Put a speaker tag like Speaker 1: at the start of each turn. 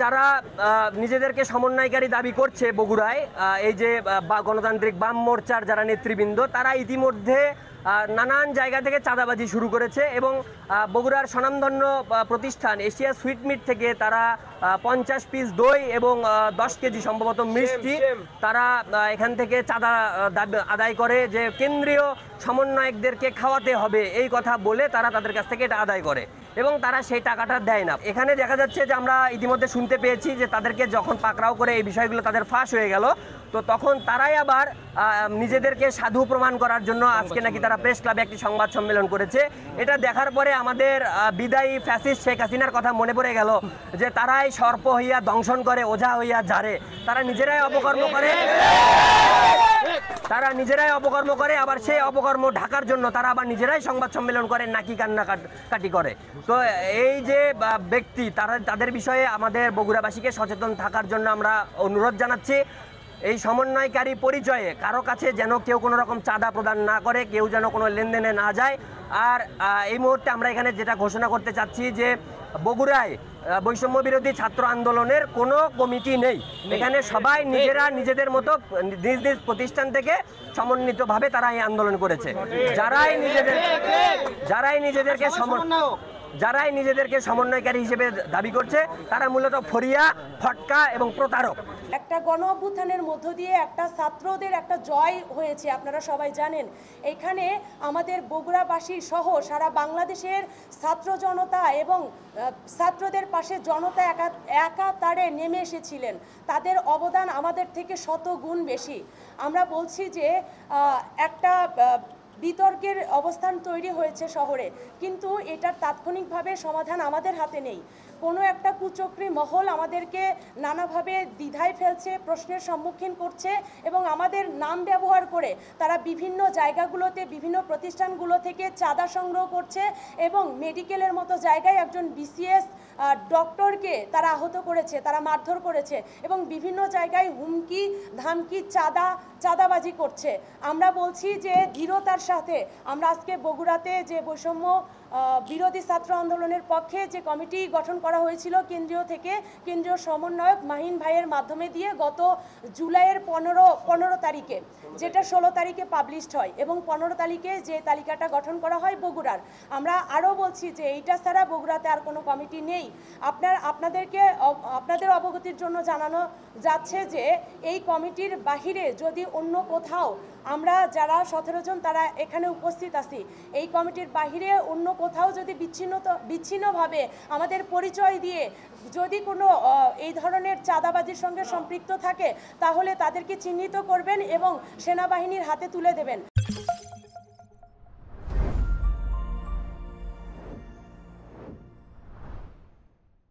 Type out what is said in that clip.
Speaker 1: যারা নিজেদেরকে সমন্বয়কারী দাবি করছে বগুড়ায়, এই যে গণতান্ত্রিক বাম মোর্চার যারা নেতৃবৃন্দ, তারা ইতিমধ্যে নানান জায়গা থেকে চাঁদাবাজি শুরু করেছে এবং বগুড়ার স্বনামধন্য প্রতিষ্ঠান এশিয়া সুইট মিট থেকে তারা 50 পিস দই এবং 10 কেজি সম্ভবত মিষ্টি তারা এখান থেকে চাঁদা আদায় করে, যে কেন্দ্রীয় সমন্বয়কদেরকে খাওয়াতে হবে এই কথা বলে তারা তাদের কাছ থেকে এটা আদায় করে এবং তারা সেই টাকাটা দেয় না। এখানে দেখা যাচ্ছে যে আমরা ইতিমধ্যে শুনতে পেয়েছি যে তাদেরকে যখন পাকড়াও করে এই বিষয়গুলো তাদের ফাঁস হয়ে গেল, তো তখন তারাই আবার নিজেদেরকে সাধু প্রমাণ করার জন্য আজকে নাকি তারা প্রেস ক্লাবে একটি সংবাদ সম্মেলন করেছে। এটা দেখার পরে আমাদের বিদায়ী ফ্যাসিস্ট শেখ হাসিনার কথা মনে পড়ে গেল, যে তারাই সর্প হইয়া দংশন করে, ওঝা হইয়া যারে, তারা নিজেরাই অপকর্ম করে, আবার সেই অপকর্ম ঢাকার জন্য তারা আবার নিজেরাই সংবাদ সম্মেলন করে, নাকি কান্নাকাটি করে। তো এই যে ব্যক্তি, তাদের বিষয়ে আমাদের বগুড়াবাসীকে সচেতন থাকার জন্য আমরা অনুরোধ জানাচ্ছি। এই সমন্বয়কারী পরিচয়ে কারো কাছে যেন কেউ কোনো রকম চাঁদা প্রদান না করে, কেউ যেন কোনো লেনদেনে না যায়। আর এই মুহূর্তে আমরা এখানে যেটা ঘোষণা করতে চাচ্ছি যে বগুড়ায় বৈষম্য বিরোধী ছাত্র আন্দোলনের কোনো কমিটি নেই। এখানে সবাই নিজেরা নিজেদের মতো নিজ নিজ প্রতিষ্ঠান থেকে সমন্বিতভাবে তারা এই আন্দোলন করেছে। যারাই নিজেদেরকে সমন্বয়কারী হিসেবে দাবি করছে তারা মূলত ফরিয়া, ফটকা এবং প্রতারক।
Speaker 2: একটা গণ অভ্যুত্থানের মধ্য দিয়ে একটা ছাত্রদের একটা জয় হয়েছে, আপনারা সবাই জানেন। এখানে আমাদের বগুড়াবাসী সহ সারা বাংলাদেশের ছাত্র জনতা এবং ছাত্রদের পাশে জনতা একাতারে নেমে এসেছিলেন। তাদের অবদান আমাদের থেকে শত গুণ বেশি। আমরা বলছি যে একটা বিতর্কের অবস্থান তৈরি হয়েছে শহরে, কিন্তু এটার তাৎক্ষণিকভাবে সমাধান আমাদের হাতে নেই। কোনো একটা কুচক্রী মহল আমাদেরকে নানাভাবে দ্বিধায় ফেলছে, প্রশ্নের সম্মুখীন করছে এবং আমাদের নাম ব্যবহার করে তারা বিভিন্ন জায়গাগুলোতে, বিভিন্ন প্রতিষ্ঠানগুলো থেকে চাঁদা সংগ্রহ করছে এবং মেডিকেলের মতো জায়গায় একজন বিসিএস ডক্টরকে তারা আহত করেছে, তারা মারধর করেছে এবং বিভিন্ন জায়গায় হুমকি ধামকি চাঁদাবাজি করছে। আমরা বলছি যে দৃঢ়তার সাথে আমরা আজকে বগুড়াতে যে বৈষম্য বিরোধী ছাত্র আন্দোলনের পক্ষে যে কমিটি গঠন করা হয়েছিল কেন্দ্রীয় সমন্বয়ক মাহিন ভাইয়ের মাধ্যমে দিয়ে গত জুলাইয়ের 15 তারিখে, যেটা 16 তারিখে পাবলিশড হয় এবং 15 তারিখে যে তালিকাটা গঠন করা হয় বগুড়ার। আমরা আরও বলছি যে এইটা ছাড়া বগুড়াতে আর কোনো কমিটি নেই। আপনাদের অবগতির জন্য জানানো যাচ্ছে যে এই কমিটির বাহিরে যদি অন্য কোথাও আমরা যারা 17 জন তারা এখানে উপস্থিত আছি, এই কমিটির বাহিরে অন্য কোথাও যদি বিচ্ছিন্নভাবে আমাদের পরিচয় দিয়ে যদি কোনো এই ধরনের চাঁদাবাজির সঙ্গে সম্পৃক্ত থাকে, তাহলে তাদেরকে চিহ্নিত করবেন এবং সেনাবাহিনীর হাতে তুলে দেবেন।